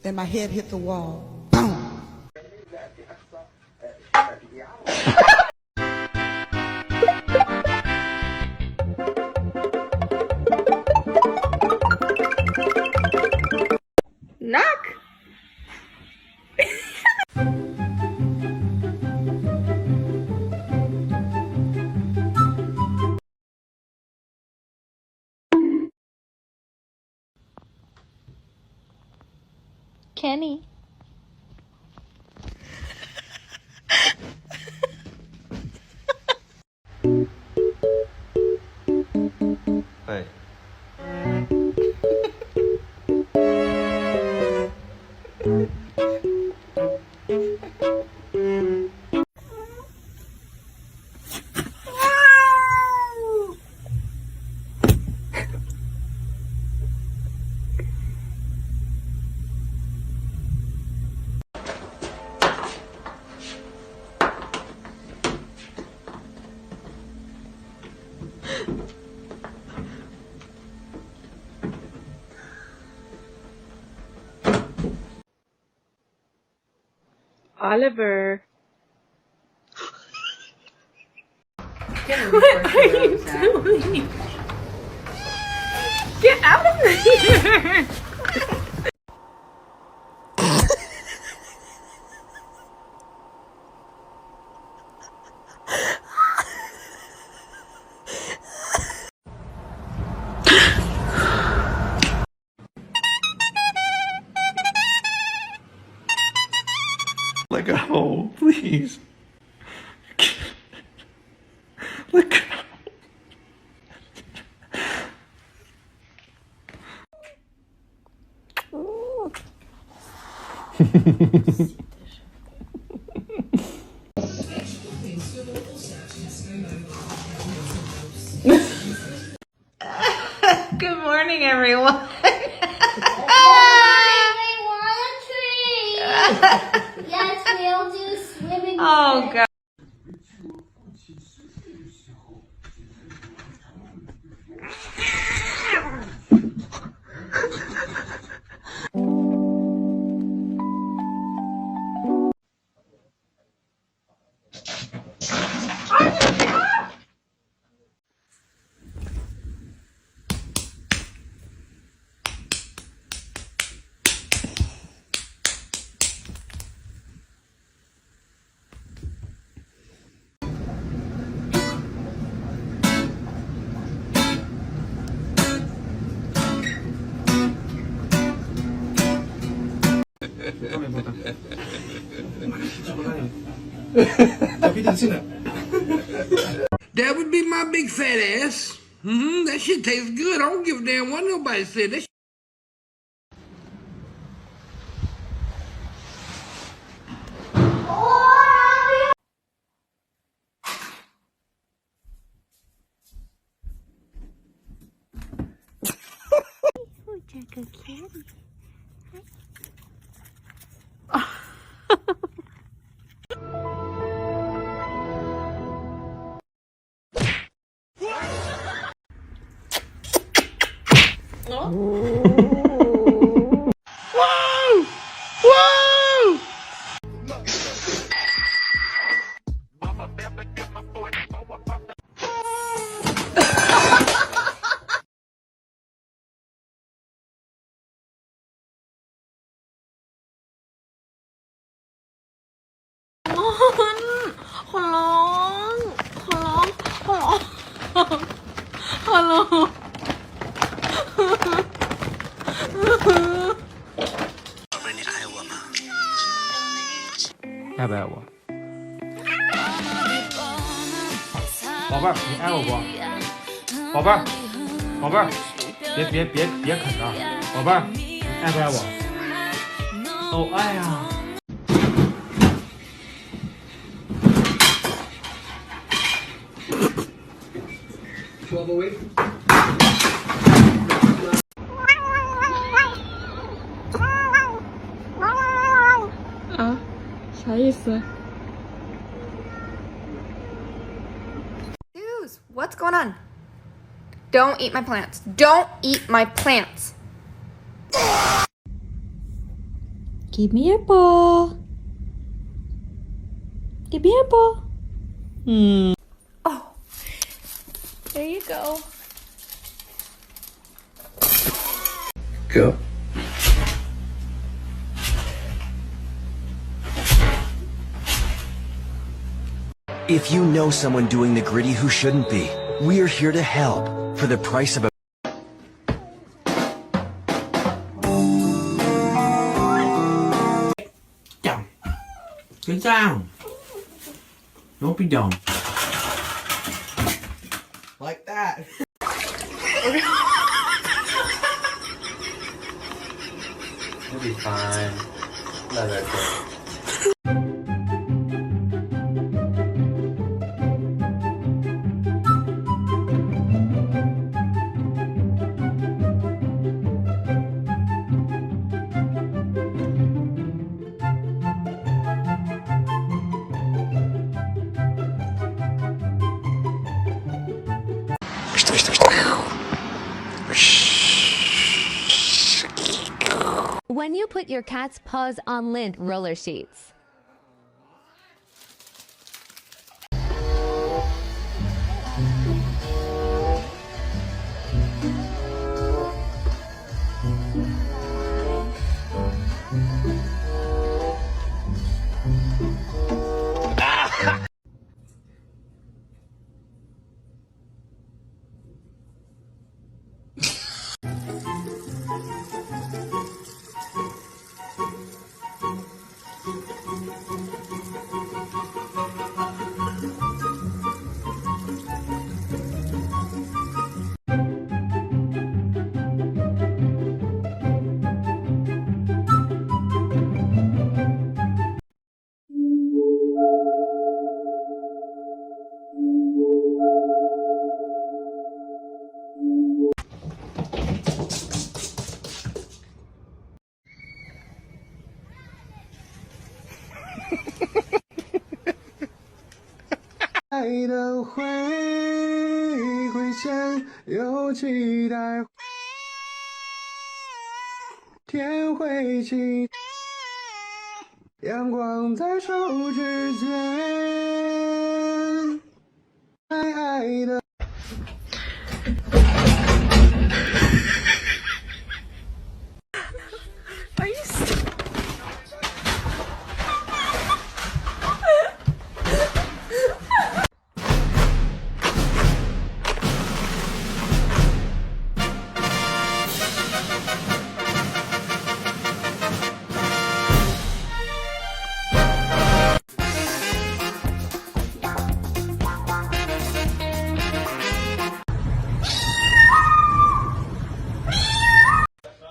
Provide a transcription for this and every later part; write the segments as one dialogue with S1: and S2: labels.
S1: Then my head hit the wall. Boom!
S2: Knock! Kenny.
S3: Hey.
S2: Oliver. What are you doing? Get out of here!
S3: Let go, please. Let go.
S2: Good morning, everyone.
S4: Yes, we'll do swimming.
S2: Oh, God.
S5: That would be my big fat ass. That shit tastes good. I don't give a damn what nobody said. That
S4: Like a kitty.
S5: Whoa! Whoa!
S2: Hello.
S6: 宝贝儿，你爱我吗？
S3: 爱不爱我？宝贝儿，你爱我不？宝贝儿，宝贝儿，别啃了，宝贝儿，你爱不爱我？哦，爱呀。
S2: 啊，啥意思？
S7: Dudes, what's going on? Don't eat my plants. Don't eat my plants.
S2: Give me your ball. Give me your ball. Oh, there you go.
S6: Go. If you know someone doing the gritty who shouldn't be, we are here to help for the price of a
S5: Down. Sit down. Don't be dumb. Like that.
S3: You'll be fine. Let it go.
S8: When you put your cat's paws on lint roller sheets.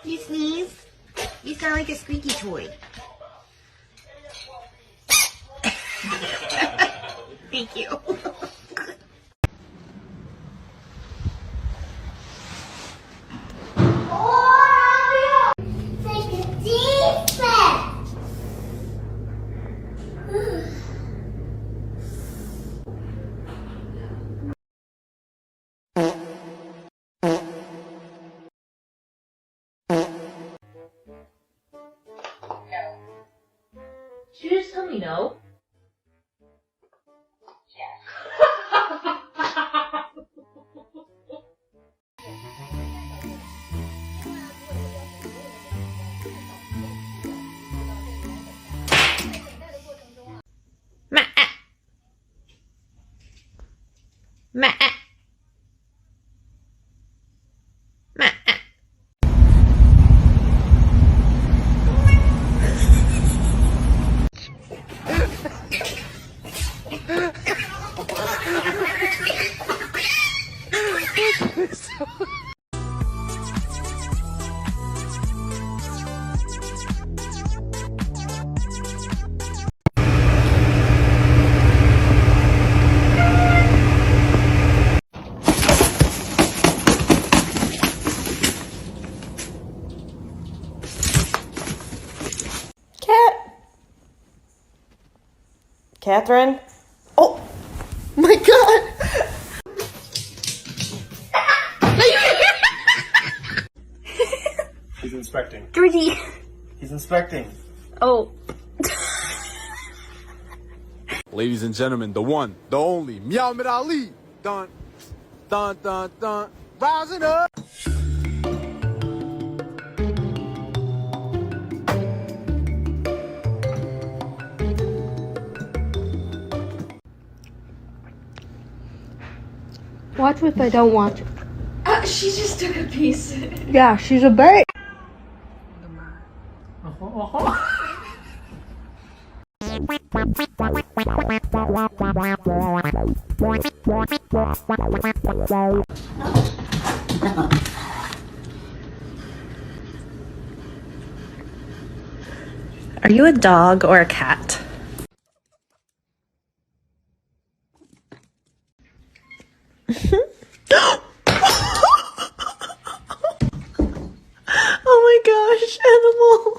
S1: You sneeze, you sound like a squeaky toy. Thank you.
S4: Take a deep breath.
S9: Did you just tell me no?
S10: Catherine? Oh my god!
S3: He's inspecting.
S1: Dirty.
S3: He's inspecting.
S2: Oh.
S11: Ladies and gentlemen, the one, the only, Muhammad Ali. Dun, dun, dun, dun. Rising up.
S2: Watch if I don't watch it.
S7: She just took a piece.
S2: Yeah, she's a bird.
S10: Are you a dog or a cat? Oh my gosh, animal.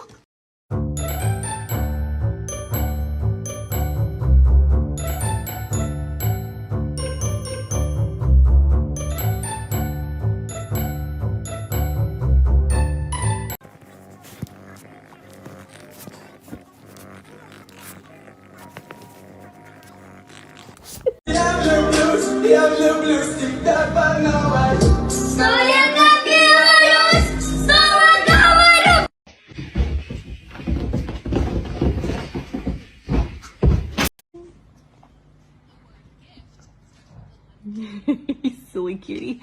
S2: Silly cutie.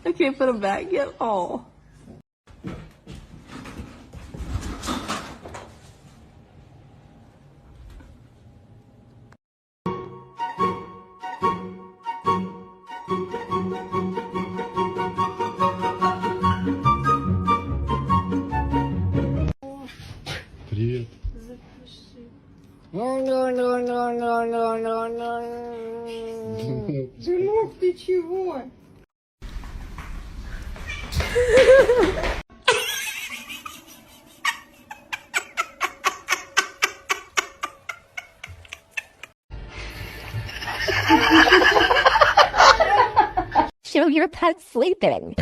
S2: I can't put him back yet. Oh.
S3: Привет.
S1: Сынок, ты чего?
S8: Show your pet sleeping.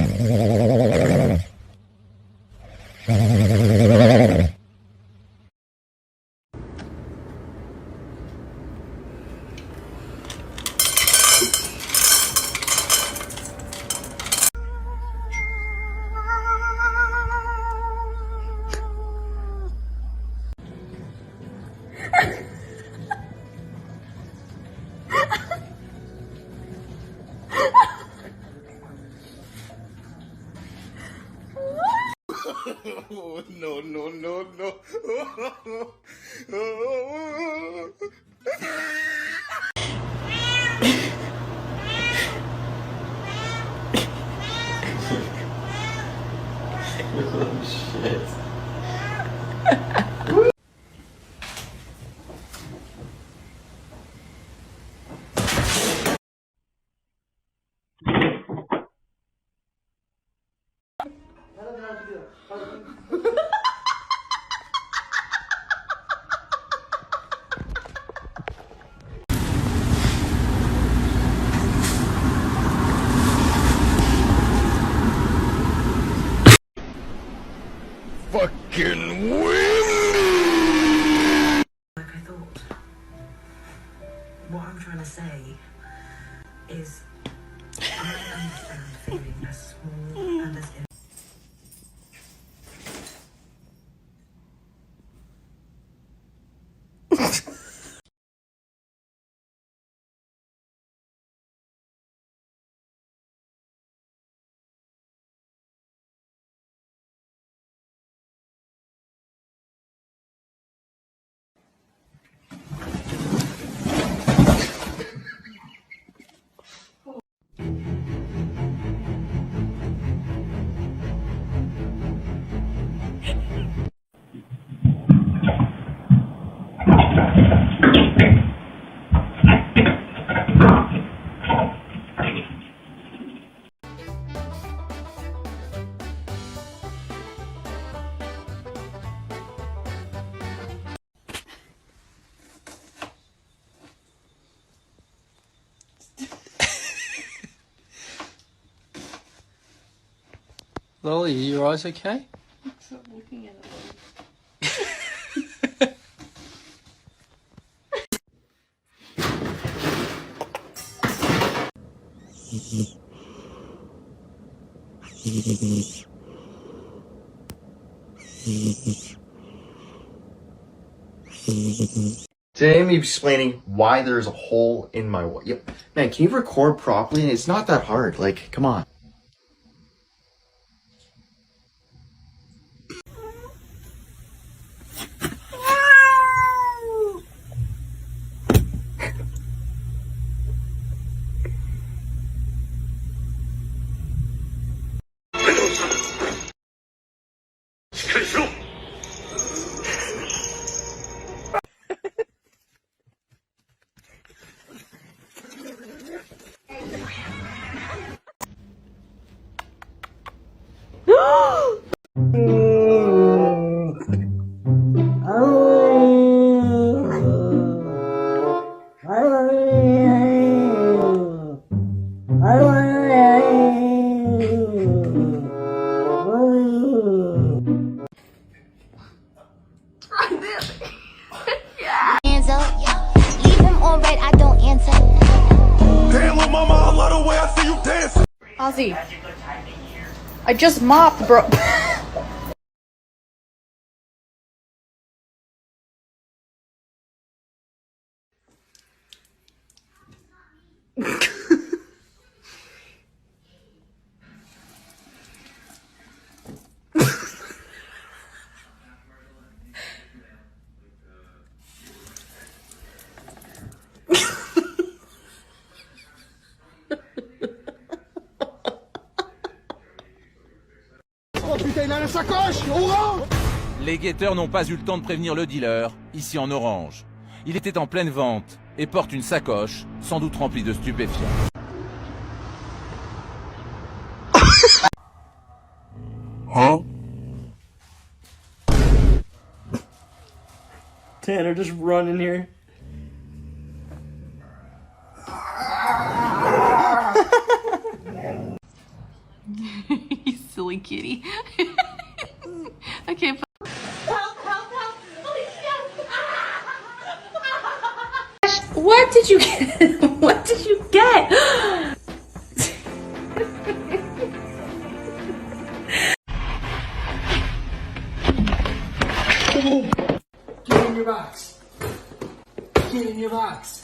S11: No, no, no, no. Fucking windy!
S1: Like I thought. What I'm trying to say is I understand feeling as small and as
S12: Lolly, are your eyes okay?
S2: Stop looking at it.
S12: Today I'm explaining why there's a hole in my wall. Yep. Man, can you record properly? It's not that hard. Like, come on.
S4: Hands up. Leave him on red, I don't answer.
S11: Damn, little mama, I love the way I see you dancing.
S7: Ozzy, I just mopped, bro.
S11: Les guetteurs n'ont pas eu le temps de prévenir le dealer, ici en orange. Il était en pleine vente et porte une sacoche, sans doute remplie de stupéfiants.
S12: Huh?
S2: Tanner, just run in here. You silly kitty. Okay.
S10: What did you get? What did you get?
S5: Get in your box. Get in your box.